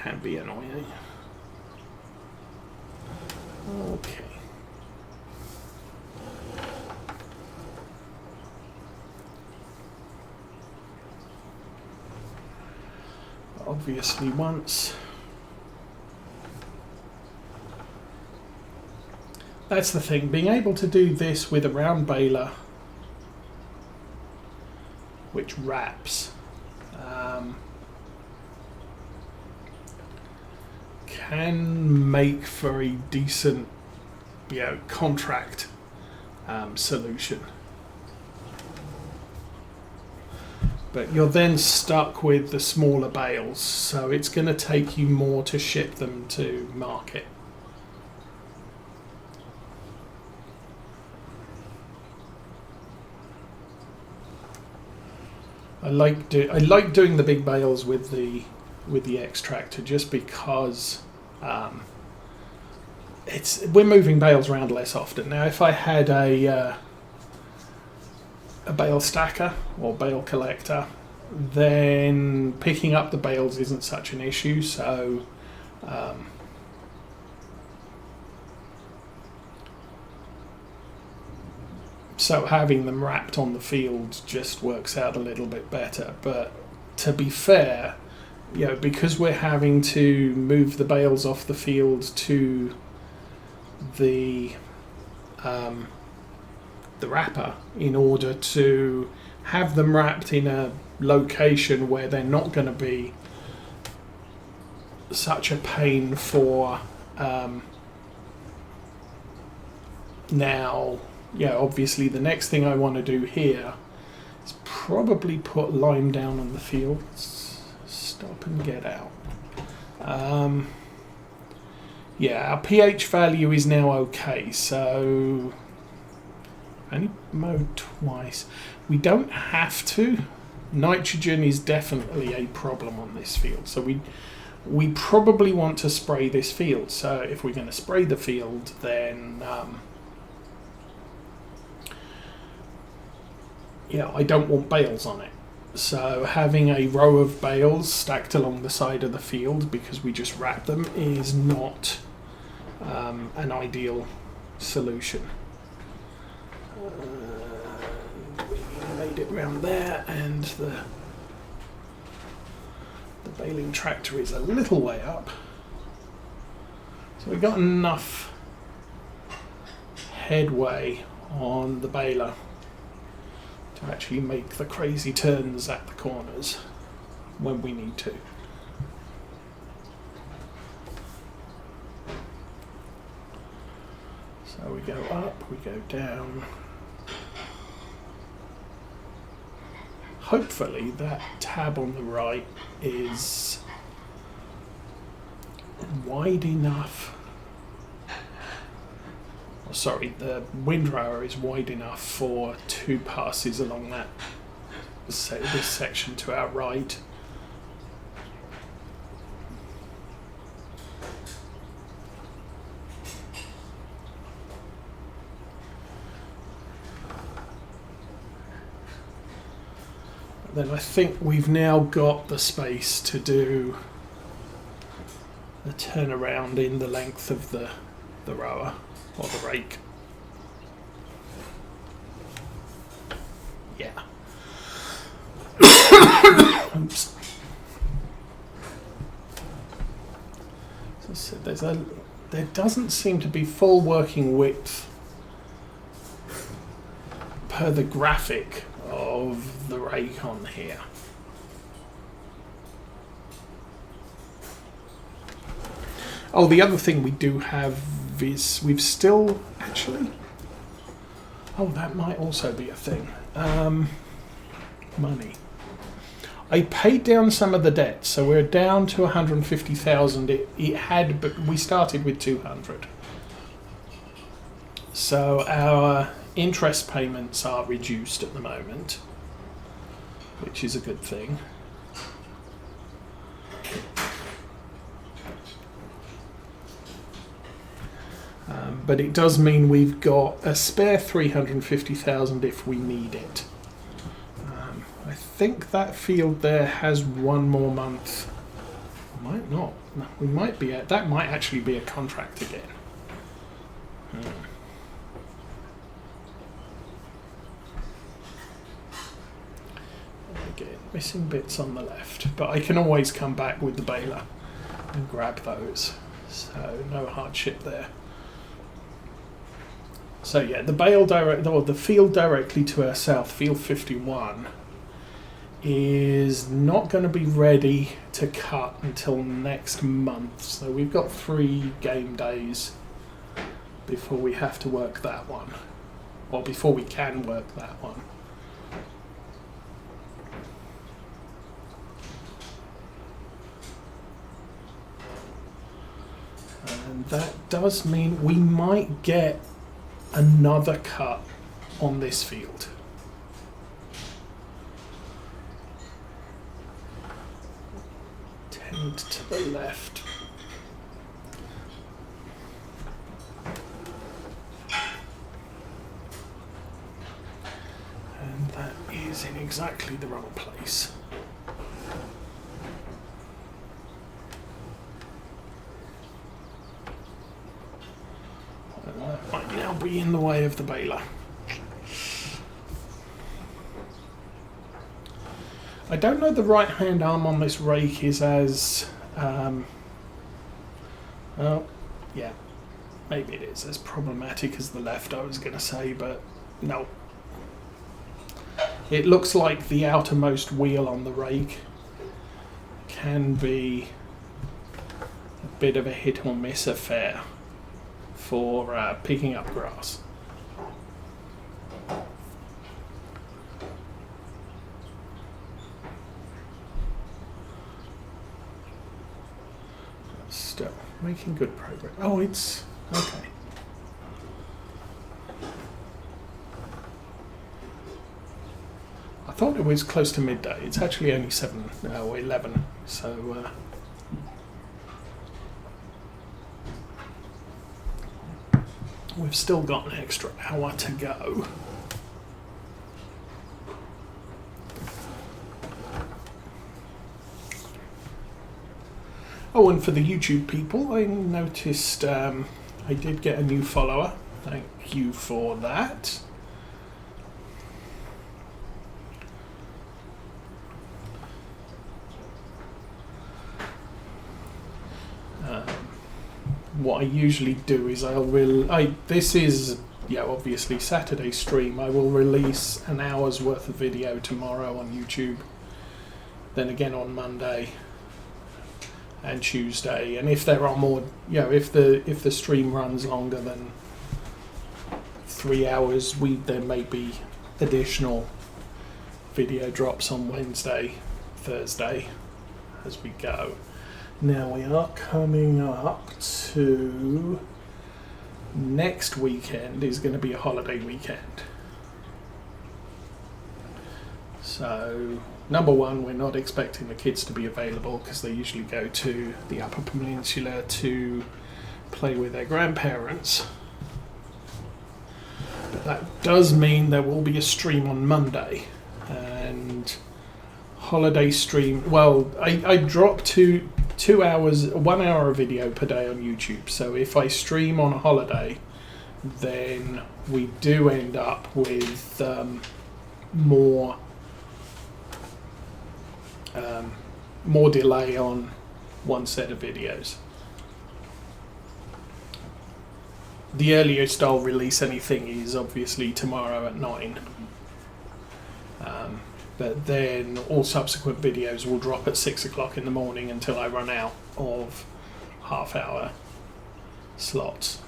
can be annoying. Okay. Obviously once that's the thing, being able to do this with a round baler which wraps can make for a decent, you know, contract solution. But you're then stuck with the smaller bales, so it's going to take you more to ship them to market. I like doing the big bales with the X tractor just because we're moving bales around less often. Now, if I had a bale stacker or bale collector, then picking up the bales isn't such an issue. So having them wrapped on the field just works out a little bit better. But to be fair, you know, because we're having to move the bales off the field to the wrapper in order to have them wrapped in a location where they're not going to be such a pain for now. Yeah, obviously the next thing I want to do here is probably put lime down on the fields. Stop and get out. Yeah, our pH value is now okay, so only mowed twice. We don't have to. Nitrogen is definitely a problem on this field, so we probably want to spray this field. So if we're going to spray the field, then yeah, I don't want bales on it. So having a row of bales stacked along the side of the field because we just wrap them is not an ideal solution. We made it round there, and the baling tractor is a little way up. So we got enough headway on the baler to actually make the crazy turns at the corners when we need to. So we go up, we go down. Hopefully that tab on the right is wide enough. Oh, sorry, the windrower is wide enough for 2 passes along that this section to our right. Then I think we've now got the space to do the turnaround in the length of the rower or the rake. Yeah. Oops. So there doesn't seem to be full working width per the graphic of the rake on here. Oh, the other thing we do have is we've still actually. Oh, that might also be a thing. Money. I paid down some of the debt, so we're down to 150,000. It had, but we started with 200. So our interest payments are reduced at the moment, which is a good thing. But it does mean we've got a spare 350,000 if we need it. I think that field there has 1 more month Might not. No, we might be at, that might actually be a contract again. Again, missing bits on the left, but I can always come back with the baler and grab those, so no hardship there. So yeah, the bale direct, or the field directly to our south, field 51, is not going to be ready to cut until next month. So we've got 3 game days before we have to work that one, or before we can work that one. And that does mean we might get another cut on this field. Tend to the left. And that is in exactly the wrong place. And that might now be in the way of the baler. I don't know the right hand arm on this rake is as, well, yeah, maybe it is as problematic as the left, I was going to say, but no. It looks like the outermost wheel on the rake can be a bit of a hit or miss affair for picking up grass. Still making good progress. Oh, it's okay. I thought it was close to midday. It's actually only 7 or 11. So we've still got an extra hour to go. Oh, and for the YouTube people, I noticed I did get a new follower. Thank you for that. What I usually do is this is, yeah, obviously Saturday stream. I will release an hour's worth of video tomorrow on YouTube. Then again on Monday and Tuesday, and if there are more, you know, if the stream runs longer than 3 hours, there may be additional video drops on Wednesday, Thursday as we go. Now we are coming up to next weekend is going to be a holiday weekend. So number one, we're not expecting the kids to be available because they usually go to the Upper Peninsula to play with their grandparents. But that does mean there will be a stream on Monday. And holiday stream, well, I drop 2 hours, 1 hour of video per day on YouTube. So if I stream on a holiday, then we do end up with more delay on one set of videos. The earliest I'll release anything is obviously tomorrow at 9. But then all subsequent videos will drop at 6 o'clock in the morning until I run out of half-hour slots.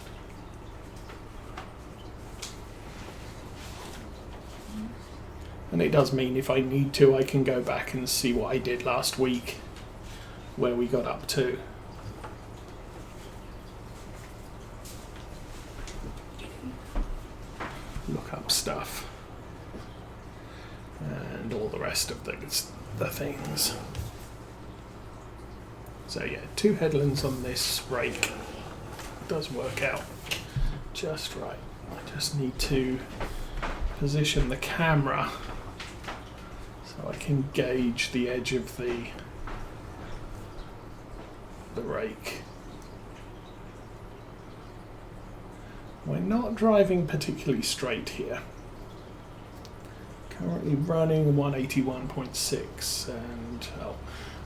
And it does mean if I need to, I can go back and see what I did last week, where we got up to. Look up stuff. And all the rest of the things. So yeah, 2 headlands on this rake. Does work out just right. I just need to position the camera so I can gauge the edge of the the rake. We're not driving particularly straight here. Currently running 181.6, and oh,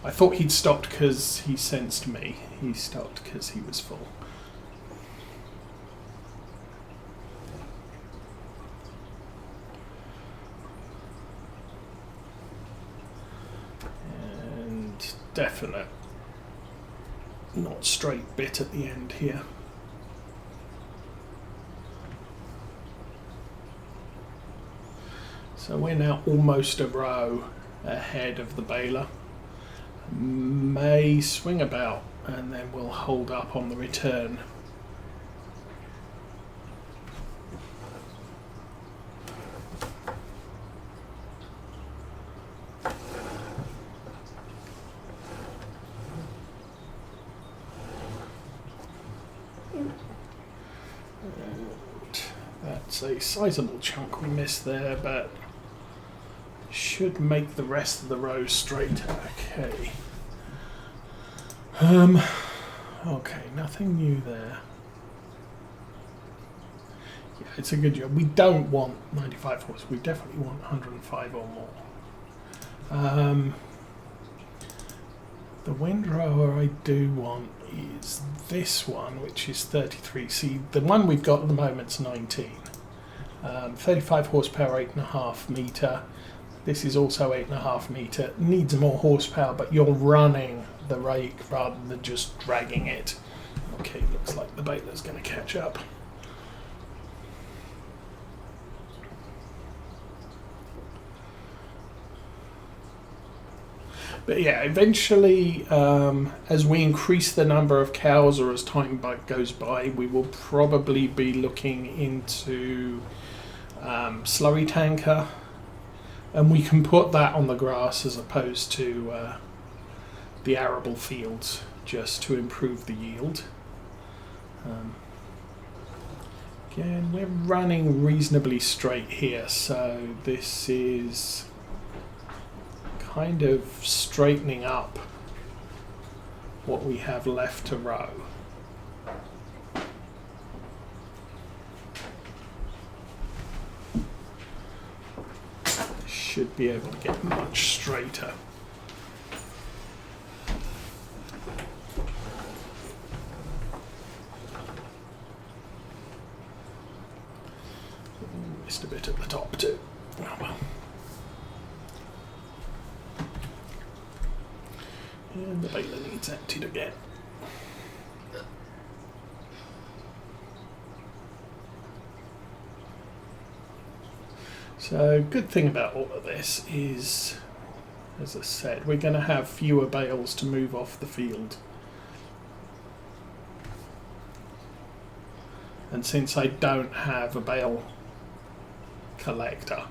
I thought he'd stopped because he sensed me. He stopped because he was full. And definite not straight bit at the end here. So we're now almost a row ahead of the baler. May swing about and then we'll hold up on the return. And that's a sizable chunk we missed there, but should make the rest of the row straight. Okay. Okay, nothing new there. Yeah, it's a good job. We don't want 95 horse. We definitely want 105 or more. The windrower I do want is this one, which is 33. See, the one we've got at the moment's 19. 35 horsepower, 8.5 metre. This is also 8.5 metre. Needs more horsepower, but you're running the rake rather than just dragging it. Okay, looks like the baler's going to catch up. But yeah, eventually, as we increase the number of cows or as time goes by, we will probably be looking into slurry tanker. And we can put that on the grass as opposed to the arable fields, just to improve the yield. Again, we're running reasonably straight here, so this is kind of straightening up what we have left to row. Should be able to get much straighter. Missed a bit at the top too. Oh well. And the baler needs emptied again. So, good thing about all of this is, as I said, we're going to have fewer bales to move off the field. And since I don't have a bale collector,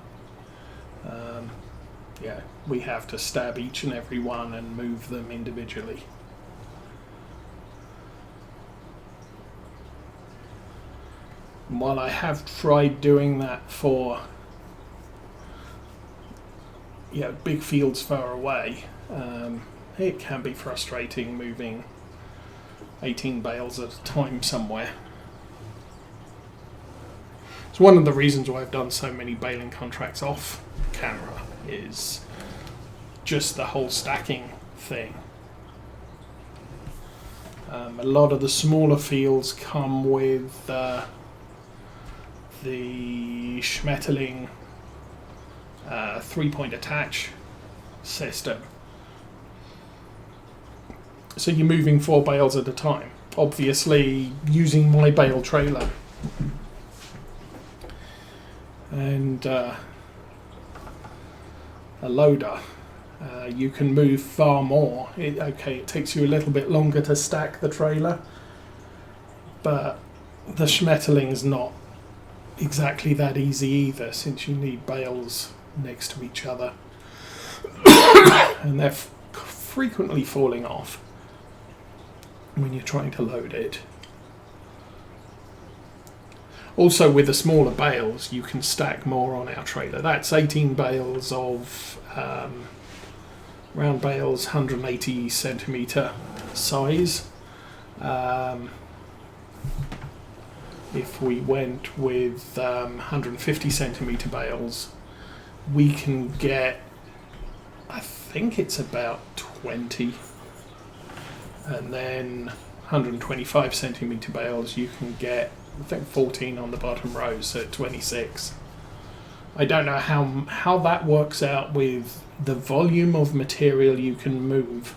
yeah, we have to stab each and every one and move them individually. And while I have tried doing that for big fields far away, it can be frustrating moving 18 bales at a time somewhere. It's one of the reasons why I've done so many baling contracts off camera, is just the whole stacking thing. A lot of the smaller fields come with the Schmetterling 3-point attach system. So you're moving 4 bales at a time. Obviously using my bale trailer. And a loader, you can move far more. It takes you a little bit longer to stack the trailer, but the Schmetterling's not exactly that easy either, since you need bales next to each other and they're frequently falling off when you're trying to load it. Also, with the smaller bales, you can stack more on our trailer. That's 18 bales of round bales, 180 centimetre size. If we went with 150 centimetre bales, we can get, I think it's about 20, and then 125 centimetre bales you can get, I think, 14 on the bottom row, so 26. I don't know how that works out with the volume of material you can move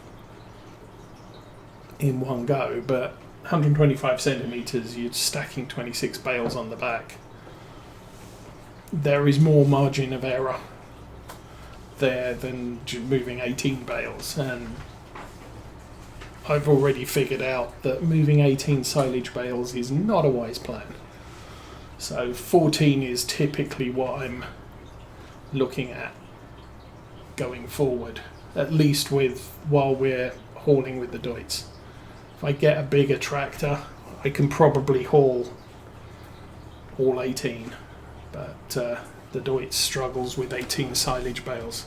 in one go, but 125 centimetres, you're stacking 26 bales on the back. There is more margin of error there than moving 18 bales, and I've already figured out that moving 18 silage bales is not a wise plan. So 14 is typically what I'm looking at going forward, at least while we're hauling with the Deutz. If I get a bigger tractor, I can probably haul all 18, but the Deutz struggles with 18 silage bales.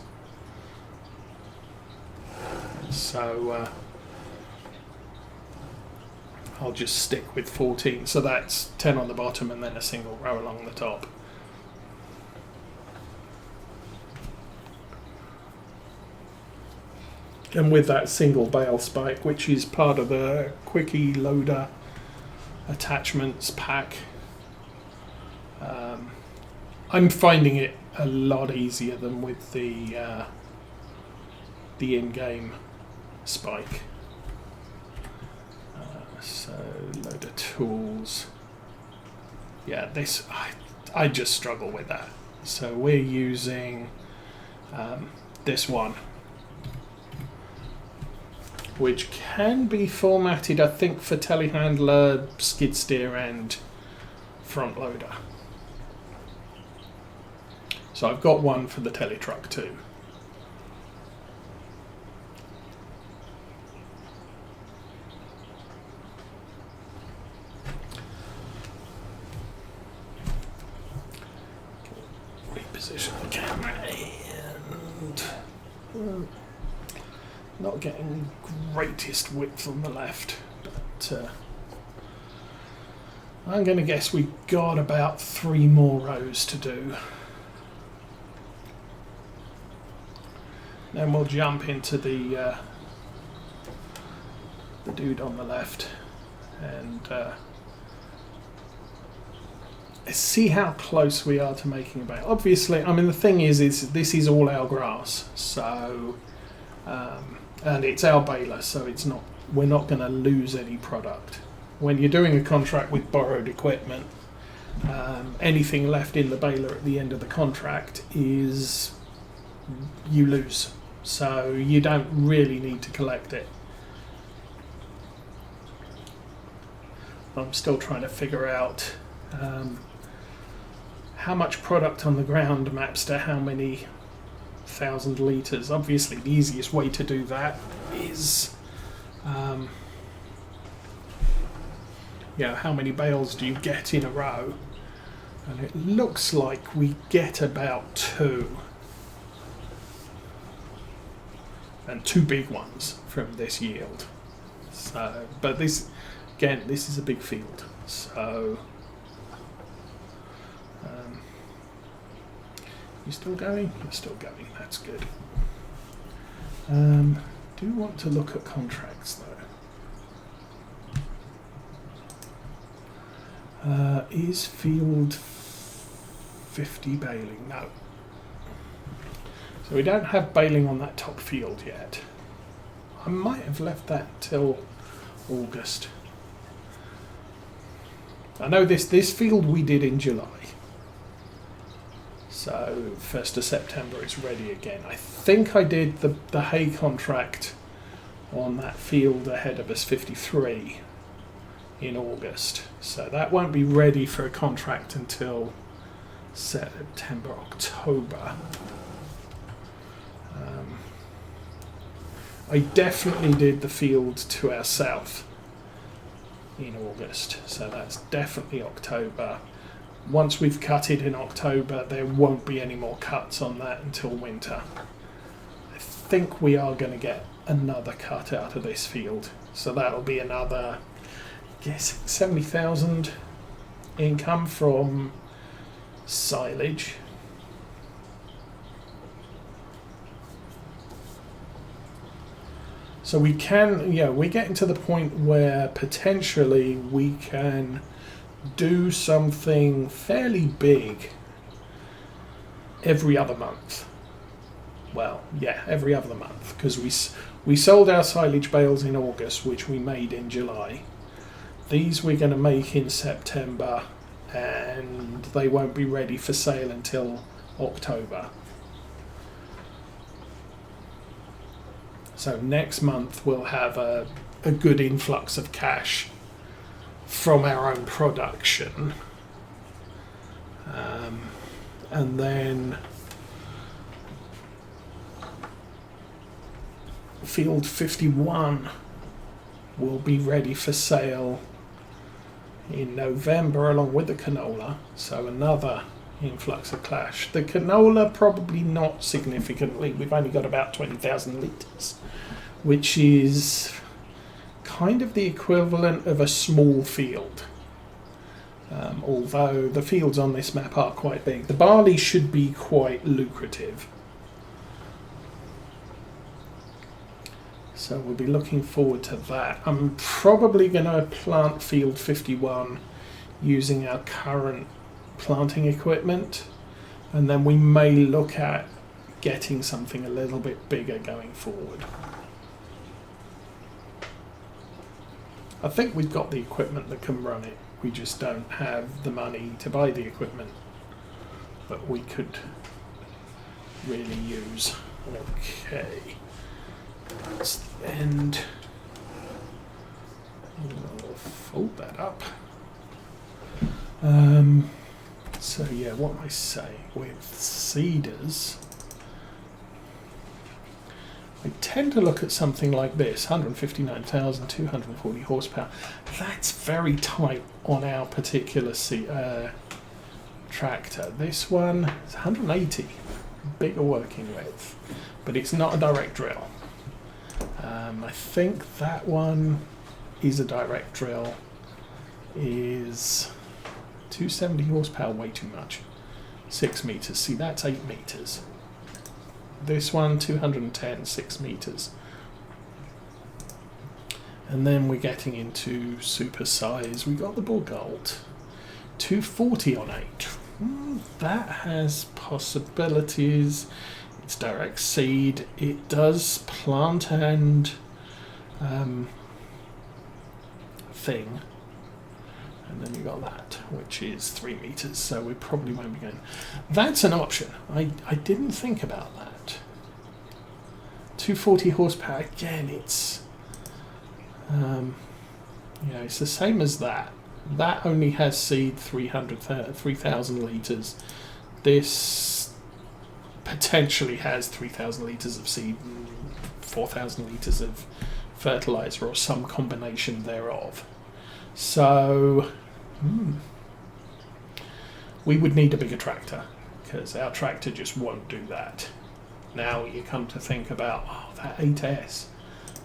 So I'll just stick with 14. So that's 10 on the bottom and then a single row along the top. And with that single bale spike, which is part of the Quickie loader attachments pack, I'm finding it a lot easier than with the in-game spike. So loader tools. Yeah, this I just struggle with that. So we're using this one, which can be formatted, I think, for telehandler, skid steer and front loader. So I've got one for the tele-truck too. Reposition the camera and not getting greatest width on the left, but I'm going to guess we've got about 3 more rows to do. Then we'll jump into the dude on the left and see how close we are to making a bale. Obviously, I mean, the thing is this is all our grass, so and it's our baler, so we're not going to lose any product. When you're doing a contract with borrowed equipment, anything left in the baler at the end of the contract is you lose, so you don't really need to collect it. I'm still trying to figure out how much product on the ground maps to how many 1,000 litres. Obviously the easiest way to do that is how many bales do you get in a row, and it looks like we get about 2, and 2 big ones from this yield. So, but this is a big field, so you still going? You're still going, that's good. Do want to look at contracts though. Is field 50 baling? No. So we don't have baling on that top field yet. I might have left that till August. I know this field we did in July. So 1st of September it's ready again. I think I did the hay contract on that field ahead of us 53 in August. So that won't be ready for a contract until September, October. I definitely did the field to our south in August, so that's definitely October. Once we've cut it in October, there won't be any more cuts on that until winter. I think we are going to get another cut out of this field, so that'll be another guessing 70,000 income from silage. So we can, yeah, we're getting to the point where potentially we can do something fairly big every other month. Well, yeah, every other month, because we sold our silage bales in August, which we made in July. These we're going to make in September, and they won't be ready for sale until October. So next month we'll have a good influx of cash from our own production. And then Field 51 will be ready for sale in November along with the canola. So another influx of cash. The canola probably not significantly. We've only got about 20,000 litres, which is kind of the equivalent of a small field. Although the fields on this map are quite big. The barley should be quite lucrative. So we'll be looking forward to that. I'm probably going to plant Field 51 using our current planting equipment, and then we may look at getting something a little bit bigger going forward. I think we've got the equipment that can run it. We just don't have the money to buy the equipment that we could really use. Okay, that's the end. I'll fold that up. So yeah, what am I saying? With seeders, I tend to look at something like this, 159,240 horsepower. That's very tight on our particular tractor. This one is 180, bigger working with, but it's not a direct drill. I think that one is a direct drill, is 270 horsepower, way too much. 6 meters, see that's 8 meters. This one 210, 6 meters. And then we're getting into super size. We got the Bull Gold 240 on 8. That has possibilities. It's direct seed. It does plant and thing. And then you got that, which is 3 meters, so we probably won't be going. That's an option. I didn't think about that. 240 horsepower, again, it's it's the same as that. That only has seed 3,000 litres. This potentially has 3,000 litres of seed and 4,000 litres of fertiliser or some combination thereof. So we would need a bigger tractor because our tractor just won't do that. Now you come to think about that 8S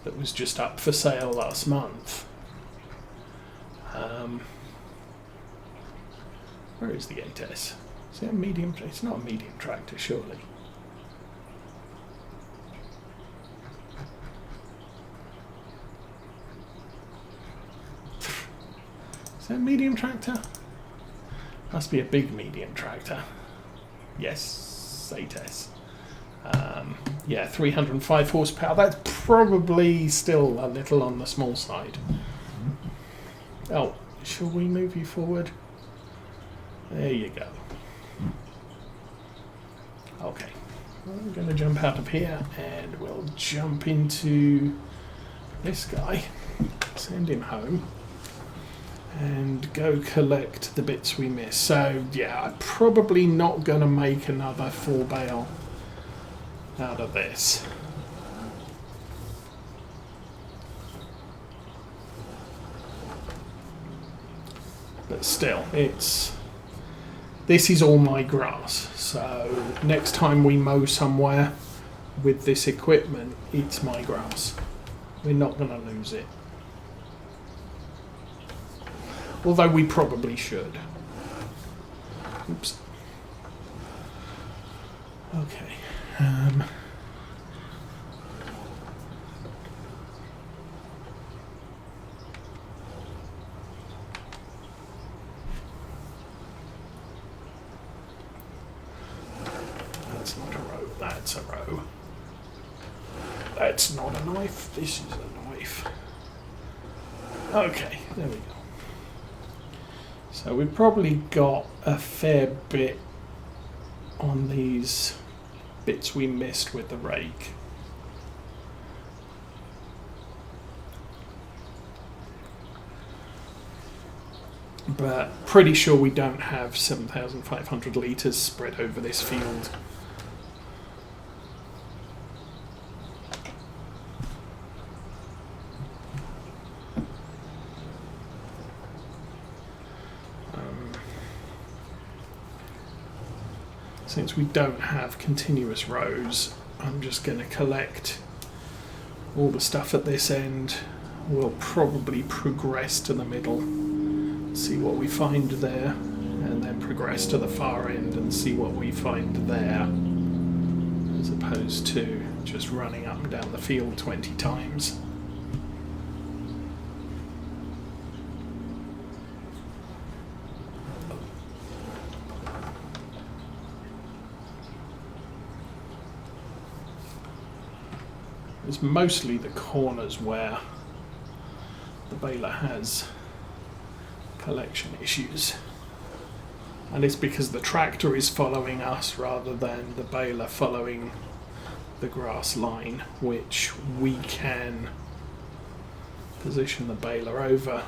that was just up for sale last month. Where is the 8S? Is it a medium? It's not a medium tractor, surely. Is that a medium tractor? Must be a big medium tractor. Yes, 8S. Yeah, 305 horsepower. That's probably still a little on the small side. Oh, shall we move you forward? There you go. Okay, I'm going to jump out of here and we'll jump into this guy, send him home, and go collect the bits we missed. So yeah, I'm probably not going to make another 4 bale out of this. But still, this is all my grass. So next time we mow somewhere with this equipment, it's my grass. We're not going to lose it. although we probably should. Oops. Okay. That's not a row, that's a row. That's not a knife, this is a knife. Okay, there we go. So we've probably got a fair bit on these bits we missed with the rake. But pretty sure we don't have 7,500 litres spread over this field. Since we don't have continuous rows, I'm just going to collect all the stuff at this end. We'll probably progress to the middle, see what we find there, and then progress to the far end and see what we find there, as opposed to just running up and down the field 20 times. It's mostly the corners where the baler has collection issues, and it's because the tractor is following us rather than the baler following the grass line, which we can position the baler over.